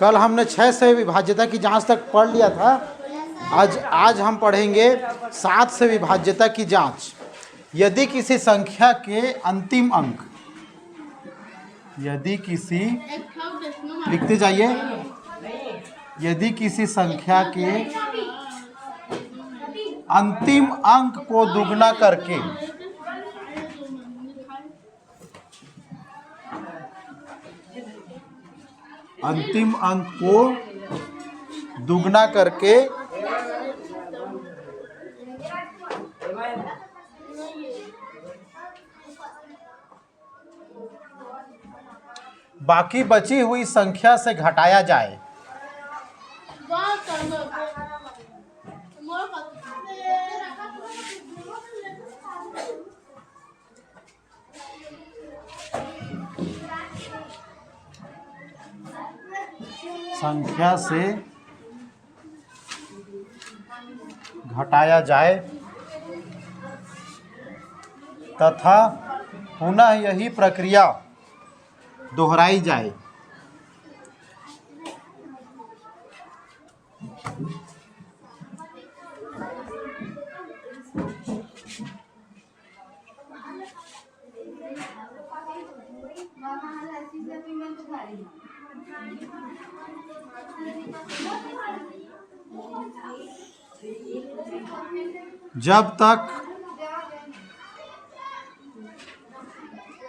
कल हमने 6 से विभाज्यता की जांच तक पढ़ लिया था। आज हम पढ़ेंगे 7 से विभाज्यता की जांच। यदि किसी संख्या के अंतिम अंक, यदि किसी, लिखते जाइए, यदि किसी संख्या के अंतिम अंक को दुगना करके अंतिम अंक को दुगना करके बाकी बची हुई संख्या से घटाया जाए संख्या से घटाया जाए तथा पुनः यही प्रक्रिया दोहराई जाए। जब तक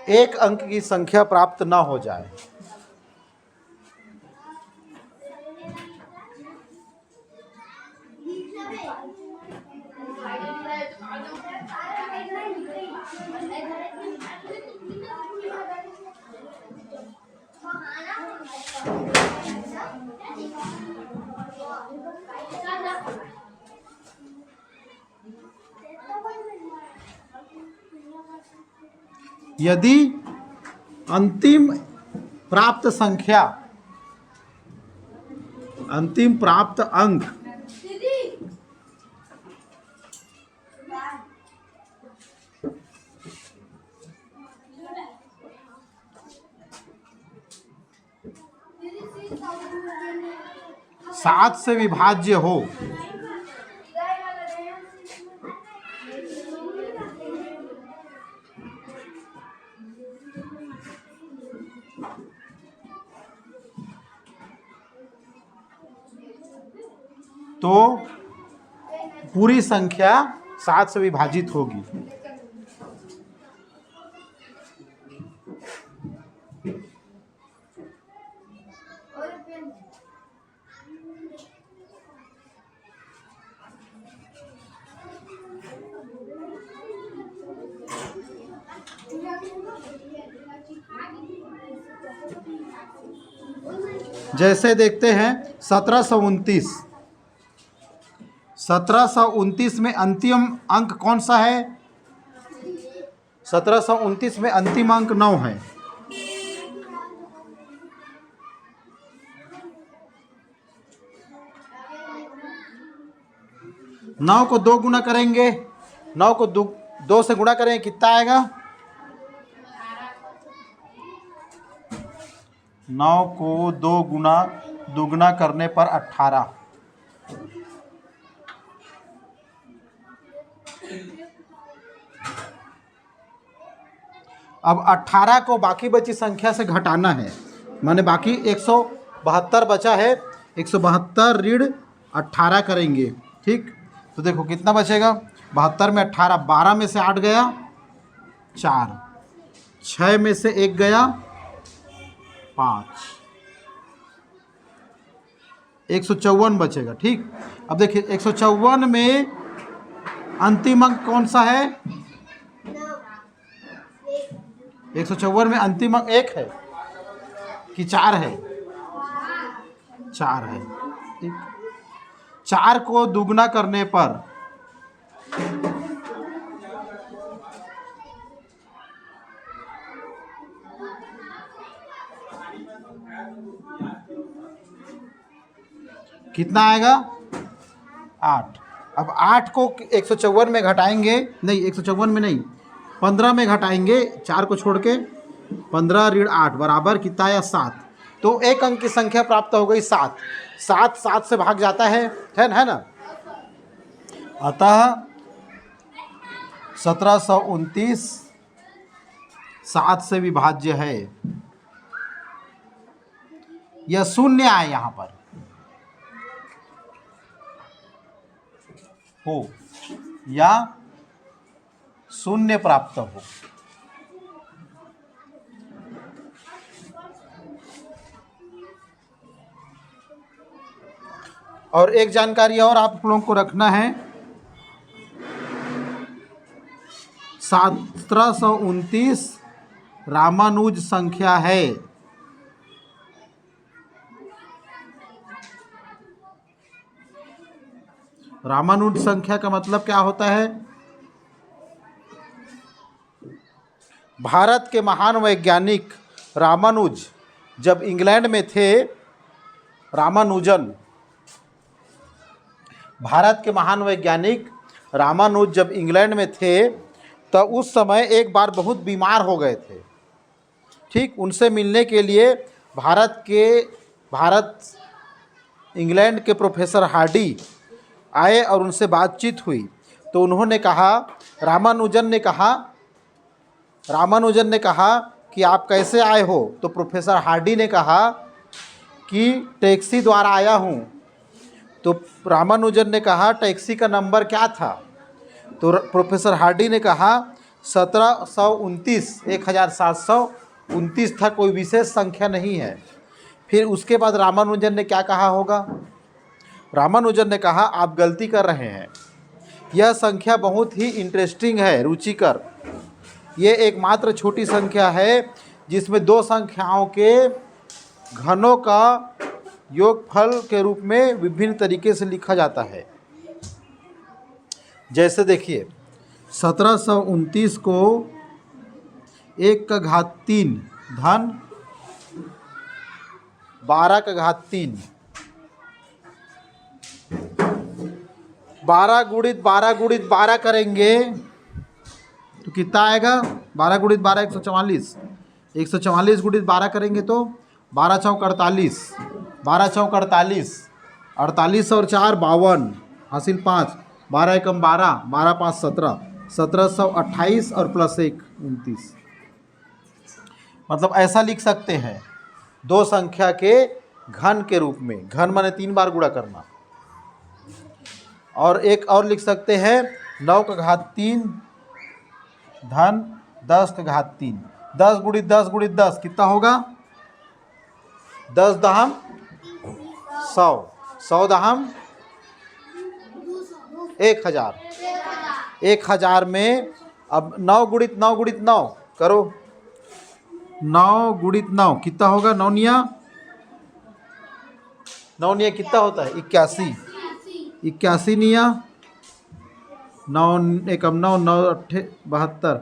एक अंक की संख्या प्राप्त न हो जाए। यदि अंतिम प्राप्त संख्या, अंतिम प्राप्त अंक सात से विभाज्य हो तो पूरी संख्या 7 से विभाजित होगी। जैसे देखते हैं 1729 में अंतिम अंक कौन सा है? 1729 में अंतिम अंक 9 है। नौ को 2 गुना करेंगे, 9 को 2 से गुणा करेंगे, कितना आएगा? 9 को 2 गुना दुगना करने पर 18। अब 18 को बाकी बची संख्या से घटाना है, माने बाकी 172 बचा है, 172 ऋण 18 करेंगे। ठीक, तो देखो कितना बचेगा? 72 में 18, 12 में से 8 गया 4, 6 में से 1 गया 5, 154 बचेगा। ठीक, अब देखिए 154 में अंतिम अंक कौन सा है? 154 में अंतिम अंक 1 है कि 4 है? 4 है। ठीक, 4 को दुगना करने पर कितना आएगा? 8। अब 8 को 154 में घटाएंगे, नहीं 154 में नहीं, 15 में घटाएंगे 4 को छोड़ के, 15 ऋण 8 बराबर कितना आया 7। तो एक अंक की संख्या प्राप्त हो गई 7। 7 7 से भाग जाता है ना। अतः 1729 7 से विभाज्य है। यह शून्य आए यहाँ पर हो या शून्य प्राप्त हो। और एक जानकारी और आप लोगों को रखना है, 1729 रामानुज संख्या है। रामानुज संख्या का मतलब क्या होता है? भारत के महान वैज्ञानिक रामानुज जब इंग्लैंड में थे, रामानुजन, भारत के महान वैज्ञानिक रामानुज जब इंग्लैंड में थे तो उस समय एक बार बहुत बीमार हो गए थे। ठीक, उनसे मिलने के लिए भारत इंग्लैंड के प्रोफेसर हार्डी आए और उनसे बातचीत हुई। तो उन्होंने कहा, रामानुजन ने कहा कि आप कैसे आए हो? तो प्रोफेसर हार्डी ने कहा कि टैक्सी द्वारा आया हूँ। तो रामानुजन ने कहा टैक्सी का नंबर क्या था? तो प्रोफेसर हार्डी ने कहा 1729 था, कोई विशेष संख्या नहीं है। फिर उसके बाद रामानुजन ने क्या कहा होगा? रामानुजन ने कहा आप गलती कर रहे हैं, यह संख्या बहुत ही इंटरेस्टिंग है, रुचिकर। ये एकमात्र छोटी संख्या है जिसमें दो संख्याओं के घनों का योगफल के रूप में विभिन्न तरीके से लिखा जाता है। जैसे देखिए 1729 को 1 का घात 3 धन 12 का घात 3, 12 गुणित 12 करेंगे तो कितना आएगा? 12 गुणित 12 144, 144 गुणित 12 करेंगे तो 12 चौक 48, 12 चौक 48, 48 और 4 52, हासिल 5, 12 एकम 12, 12 5 17, 1728 और प्लस 1 29। मतलब ऐसा लिख सकते हैं दो संख्या के घन के रूप में। घन माने 3 बार गुणा करना। और एक और लिख सकते हैं 9 का घात 3 धन 10 का घात 3। 10 गुणित 10 गुणित 10 कितना होगा? 10 दहम 100, 100 दहम 1000, 1000 में अब 9 गुणित 9 गुणित 9 करो। 9 गुणित 9 कितना होगा? 9 निया कितना होता है? 81, 81 निया 9 एकम 9, 9 अट्ठे 72।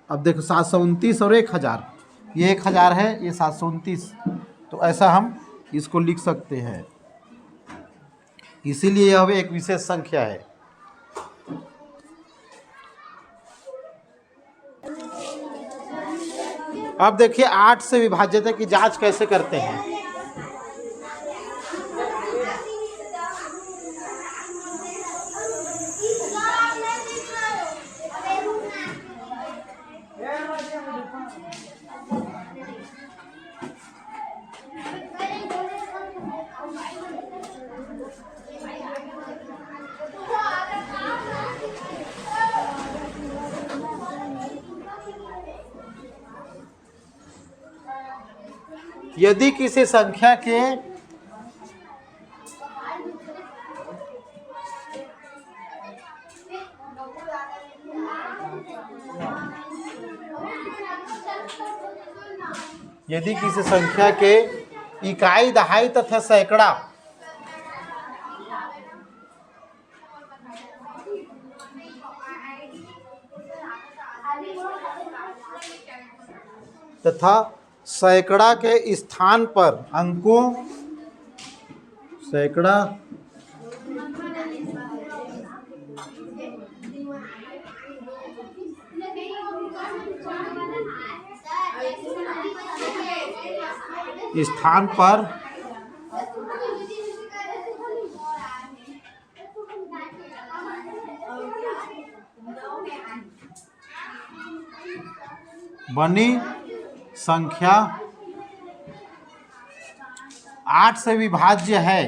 अब देखो 729 और 1000, ये 1000 है, ये 729। तो ऐसा हम इसको लिख सकते हैं, इसीलिए यह एक विशेष संख्या है। अब देखिए 8 से विभाज्यता की जांच कैसे करते हैं। यदि किसी संख्या के इकाई, दहाई तथा सैकड़ा तथा सैकड़ा के स्थान पर अंकों सैकड़ा स्थान पर बनी संख्या 8 से विभाज्य है।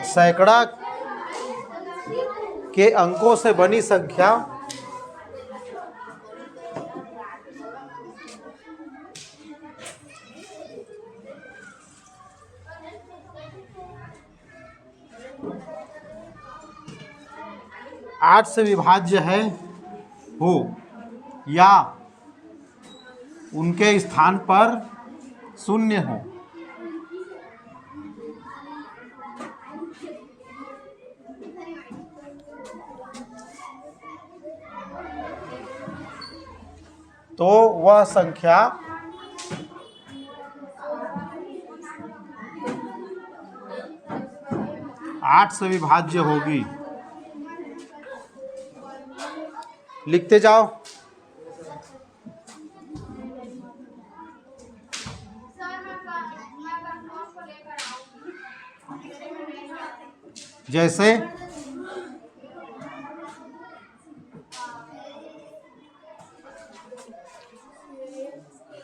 सैकड़ा के अंकों से बनी संख्या आठ से विभाज्य है हो या उनके स्थान पर शून्य हो। तो वह संख्या आठ से विभाज्य होगी। लिखते जाओ। जैसे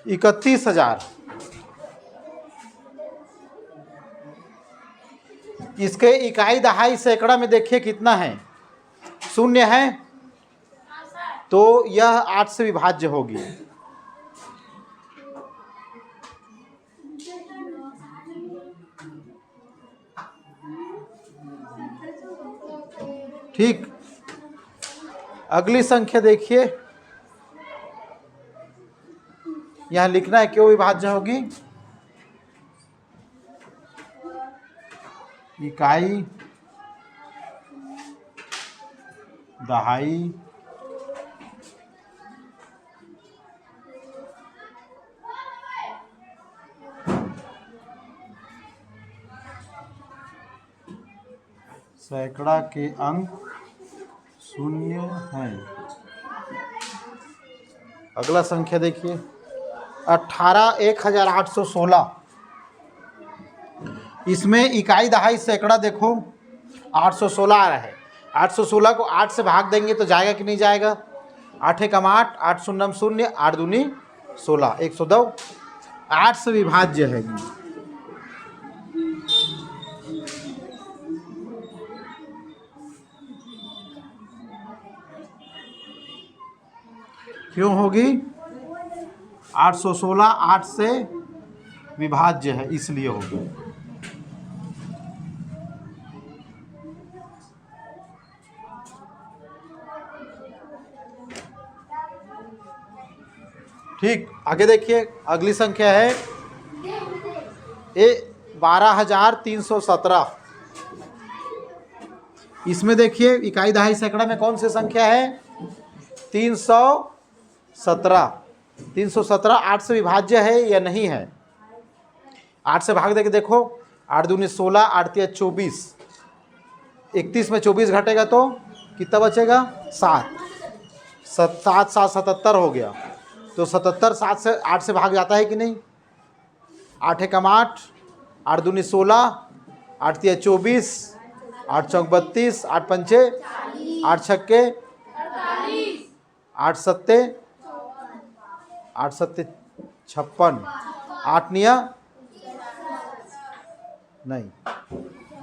31,000, इसके इकाई दहाई सैकड़ा में देखिए कितना है, शून्य है, तो यह 8 से विभाज्य होगी। ठीक, अगली संख्या देखिए, यहां लिखना है क्यों विभाज्य होगी। इकाई दहाई सैकड़ा के अंक शून्य हैं। अगला संख्या देखिए 18,1816, इसमें इकाई दहाई सैकड़ा देखो 816 आ रहा है। 816 को 8 से भाग देंगे तो जाएगा कि नहीं जाएगा। 8 एकम 8, 8 शून्यम 0, 8 दूनी 16, 102, 8 से विभाज्य है। क्यों होगी? 816 8 से विभाज्य है इसलिए होगी। ठीक, आगे देखिए अगली संख्या है 12,317। इसमें देखिए इकाई दहाई सैकड़ा में कौन सी संख्या है? 317। 317 8 से विभाज्य है या नहीं है? 8 से भाग देके देखो, 8 दूनी 16, 8 तिया 24, 31 में 24 घटेगा तो कितना बचेगा? 7। 7 7 77 हो गया। तो 77 8 से भाग जाता है कि नहीं? 8 एकम 8, 8 दूनी 16, 8 तिया 24, 8 चौक 32, 8 पंचे 8 छक्के 8 सत्ते 56, 8 निया नहीं,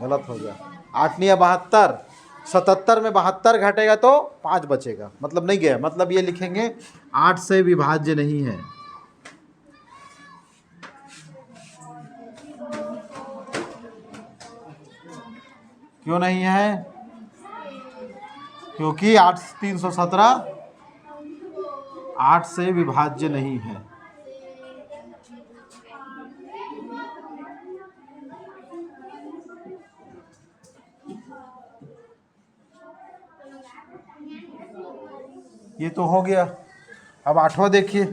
गलत हो गया, 8 निया 72, 77 में 72 घटेगा तो 5 बचेगा, मतलब नहीं गया। मतलब ये लिखेंगे 8 से विभाज्य नहीं है। क्यों नहीं है? क्योंकि 317 8 से विभाज्य नहीं है। ये तो हो गया। अब 8वां देखिए।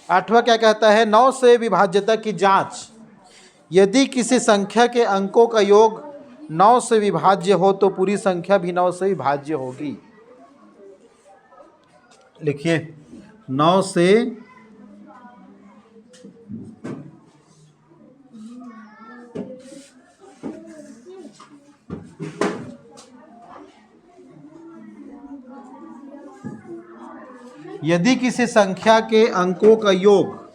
8वां क्या कहता है? 9 से विभाज्यता की जांच। यदि किसी संख्या के अंकों का योग 9 से विभाज्य हो तो पूरी संख्या भी 9 से विभाज्य होगी। लिखिए 9 से यदि किसी संख्या के अंकों का योग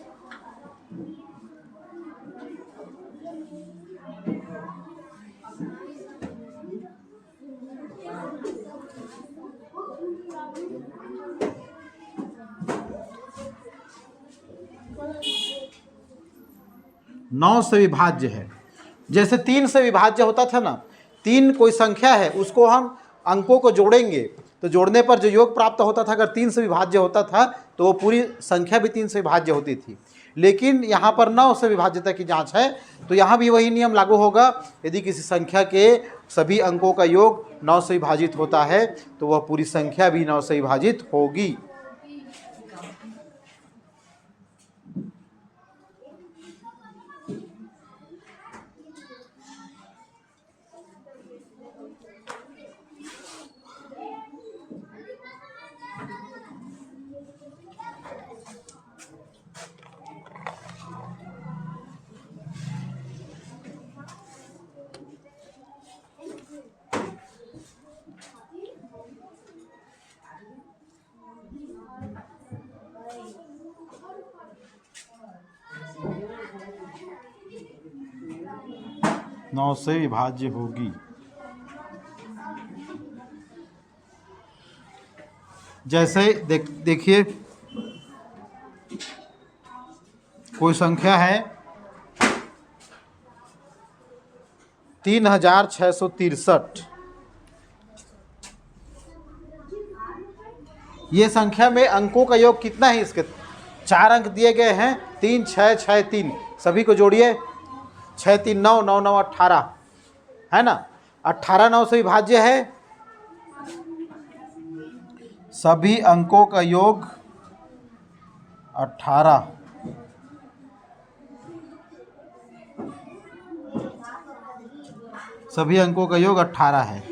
नौ से विभाज्य है, जैसे 3 से विभाज्य होता था ना, 3 कोई संख्या है उसको हम अंकों को जोड़ेंगे तो जोड़ने पर जो योग प्राप्त होता था, अगर 3 से विभाज्य होता था तो वो पूरी संख्या भी 3 से विभाज्य होती थी। लेकिन यहाँ पर 9 से विभाज्यता की जांच है तो यहाँ भी वही नियम लागू होगा। यदि किसी संख्या के सभी अंकों का योग 9 से विभाजित होता है तो वह पूरी संख्या भी 9 से विभाजित होगी। नौ से विभाज्य होगी। जैसे देखिए कोई संख्या है 3663, ये संख्या में अंकों का योग कितना है? इसके 4 अंक दिए गए हैं, 3 6 6 3, सभी को जोड़िए, 6 3 9 9 9 18 है ना। 18 9 से विभाज्य है, सभी अंकों का योग 18, सभी अंकों का योग 18 है,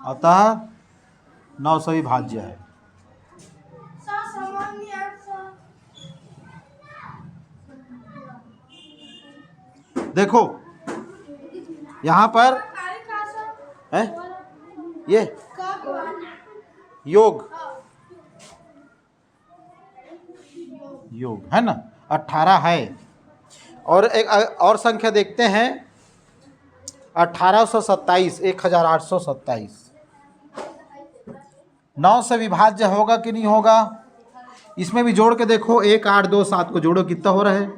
अतः 9 से विभाज्य है। देखो यहाँ पर है ये योग है ना, 18 है। और एक और संख्या देखते हैं 1827, 1827, 9 से विभाज्य होगा कि नहीं होगा? इसमें भी जोड़ के देखो, 1 8 2 7 को जोड़ो, कितना हो रहा है?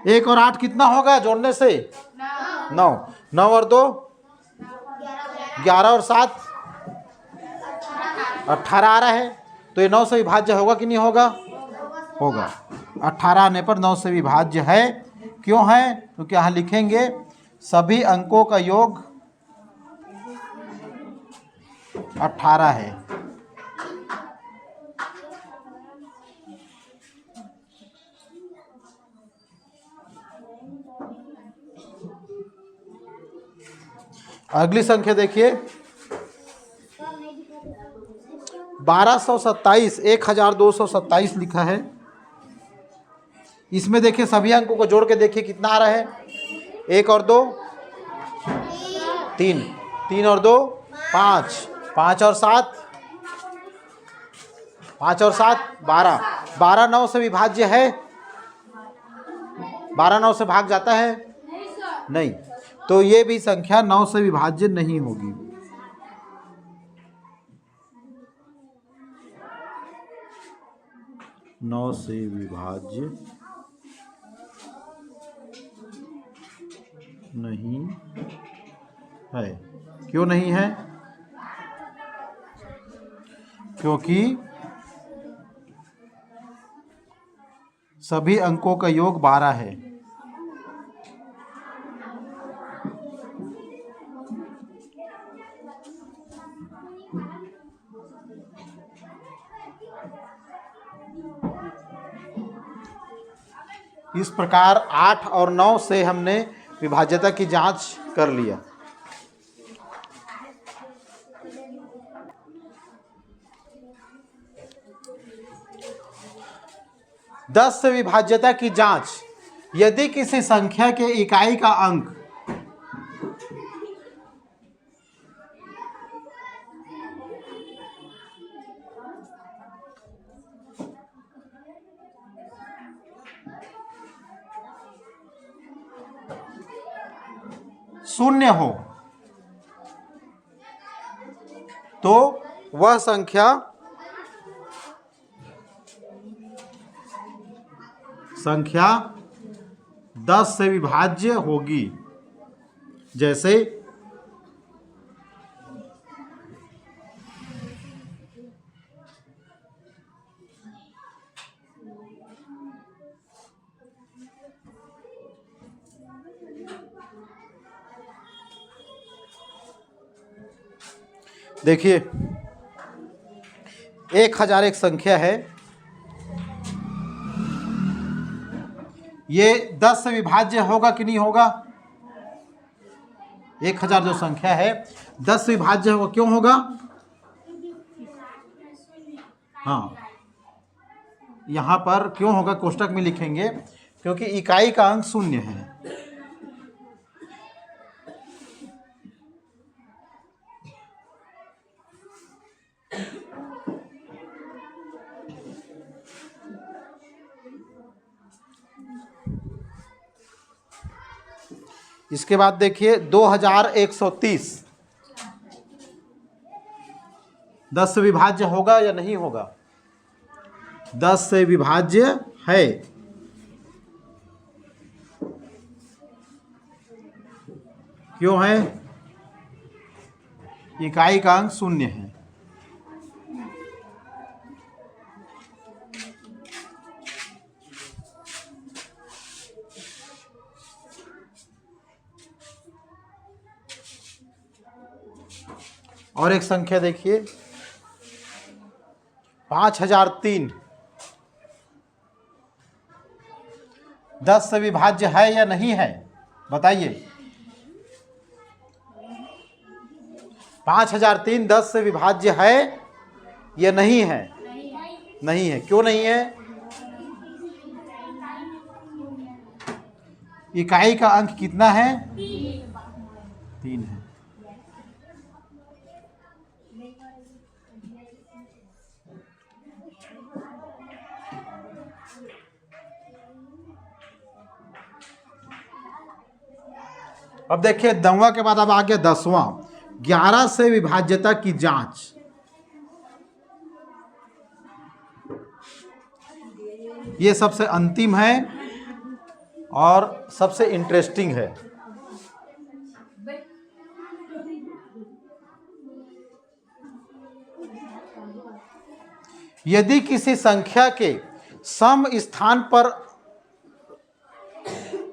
1 और 8 कितना होगा जोड़ने से? 9। 9 और 2 11 और 7 18 आ रहा है, तो ये 9 से विभाज्य होगा कि नहीं होगा? होगा। 18 आने पर 9 से विभाज्य है। क्यों है? क्योंकि यहाँ लिखेंगे सभी अंकों का योग 18 है। अगली संख्या देखिए 1227, 1227 लिखा है। इसमें देखिए सभी अंकों को जोड़ के देखिए कितना आ रहा है? 1 और 2 3, 3 और 2 5, 5 और 7 12, 12 9 से विभाज्य है? 12 9 से भाग जाता है? नहीं, तो ये भी संख्या 9 से विभाज्य नहीं होगी। नौ से विभाज्य नहीं है। क्यों नहीं है? क्योंकि सभी अंकों का योग 12 है। इस प्रकार 8 और 9 से हमने विभाज्यता की जांच कर लिया। 10 से विभाज्यता की जांच। यदि किसी संख्या के इकाई का अंक शून्य हो तो वह संख्या संख्या 10 से विभाज्य होगी। जैसे देखिए 1000 एक संख्या है, ये 10 से विभाज्य होगा कि नहीं होगा? 1000 जो संख्या है 10 से विभाज्य होगा। क्यों होगा? हाँ, यहाँ पर क्यों होगा कोष्टक में लिखेंगे, क्योंकि इकाई का अंक शून्य है। इसके बाद देखिए 2130 10 से विभाज्य होगा या नहीं होगा? 10 से विभाज्य है। क्यों है? इकाई का अंक शून्य है। और एक संख्या देखिए 5003 10 से विभाज्य है या नहीं है? बताइए। 5003 10 से विभाज्य है या नहीं है? नहीं है। क्यों नहीं है? इकाई का अंक कितना है? 3 है। अब देखिए 9वां के बाद अब आ गया 10वां, 11 से विभाज्यता की जांच। ये सबसे अंतिम है और सबसे इंटरेस्टिंग है। यदि किसी संख्या के सम स्थान पर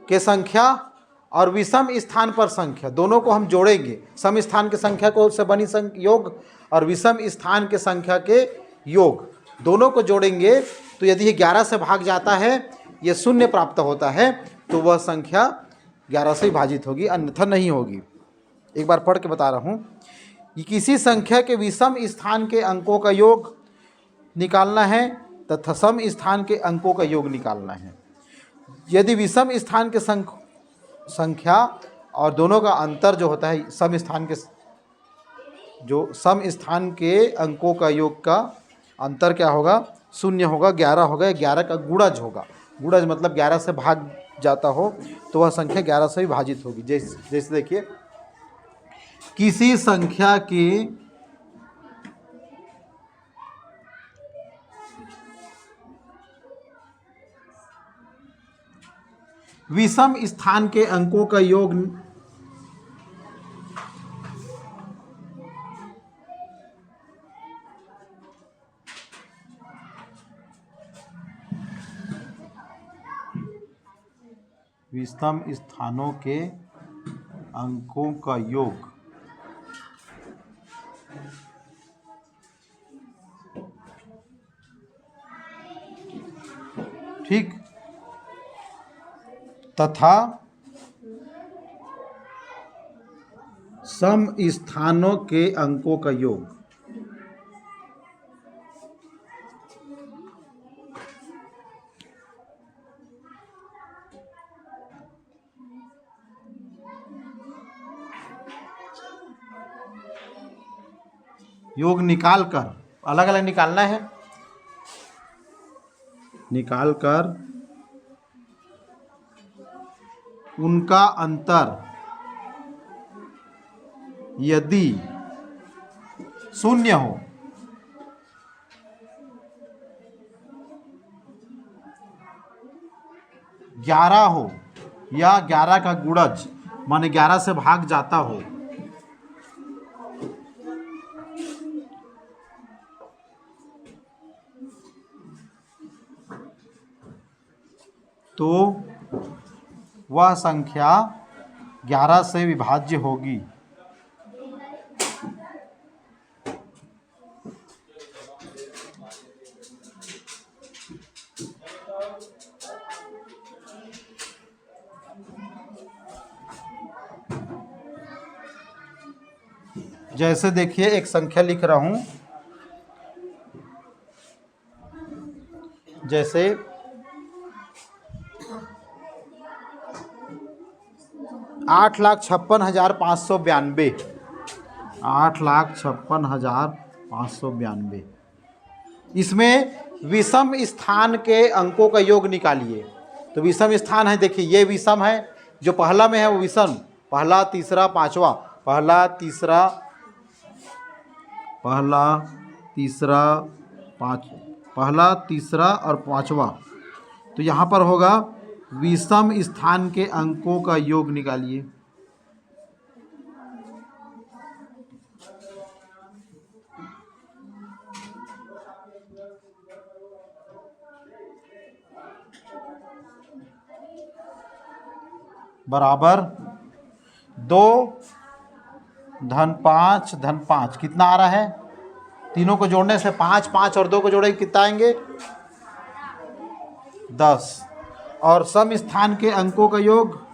के संख्या और विषम स्थान पर संख्या दोनों को हम जोड़ेंगे, सम स्थान की संख्या को से बनी योग और विषम स्थान के संख्या के योग दोनों को जोड़ेंगे, तो यदि ये 11 से भाग जाता है, ये शून्य प्राप्त होता है, तो वह संख्या 11 से विभाजित होगी, अन्यथा नहीं होगी। एक बार पढ़ के बता रहा हूँ कि किसी संख्या के विषम स्थान के अंकों का योग निकालना है तथा सम स्थान के अंकों का योग निकालना है। यदि विषम स्थान के संख्या और दोनों का अंतर जो होता है सम स्थान के अंकों का योग का अंतर क्या होगा? शून्य होगा, 11 होगा, 11 का गुणज होगा। गुणज मतलब 11 से भाग जाता हो तो वह संख्या 11 से विभाजित होगी। जैसे देखिए किसी संख्या की विषम स्थान के अंकों का योग विषम स्थानों के अंकों का योग ठीक तथा सम स्थानों के अंकों का योग योग निकाल कर, अलग अलग निकालना है, निकाल कर उनका अंतर यदि शून्य हो, ग्यारह हो या 11 का गुणज माने 11 से भाग जाता हो, तो वह संख्या 11 से विभाज्य होगी। जैसे देखिए एक संख्या लिख रहा हूं, जैसे 8,56,592, 8,56,592। इसमें विषम स्थान के अंकों का योग निकालिए। तो विषम स्थान है, देखिए ये विषम है, जो पहला में है वो विषम, पहला तीसरा पांचवा, पहला तीसरा और पांचवा। तो यहाँ पर होगा विषम स्थान के अंकों का योग निकालिए। बराबर 2 धन 5 धन 5 कितना आ रहा है? तीनों को जोड़ने से 5, 5 और 2 को जोड़ेंगे कितना आएंगे? 10। और सम स्थान के अंकों का योग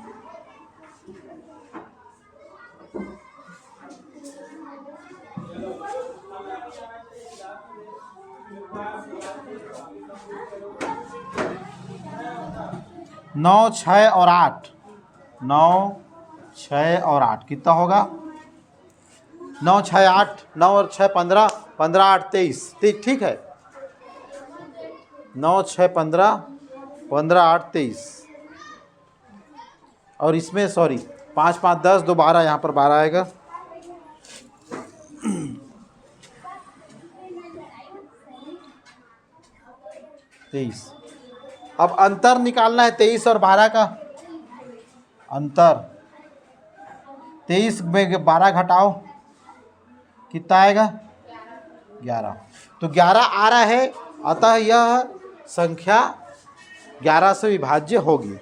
9, 6 और 8, 9, 6 और 8 कितना होगा? 9, 6, 8, 9 और 6 15, 15, 8 23, ठीक है। 9, 6, 15, 15, 8 23। और इसमें सॉरी 5, 5, 10, 2 12, यहाँ पर 12 आएगा। तेईस। अब अंतर निकालना है 23 और 12 का अंतर। 23 में 12 घटाओ कितना आएगा? 11। तो 11 आ रहा है, अतः यह संख्या 11 से विभाज्य होगी।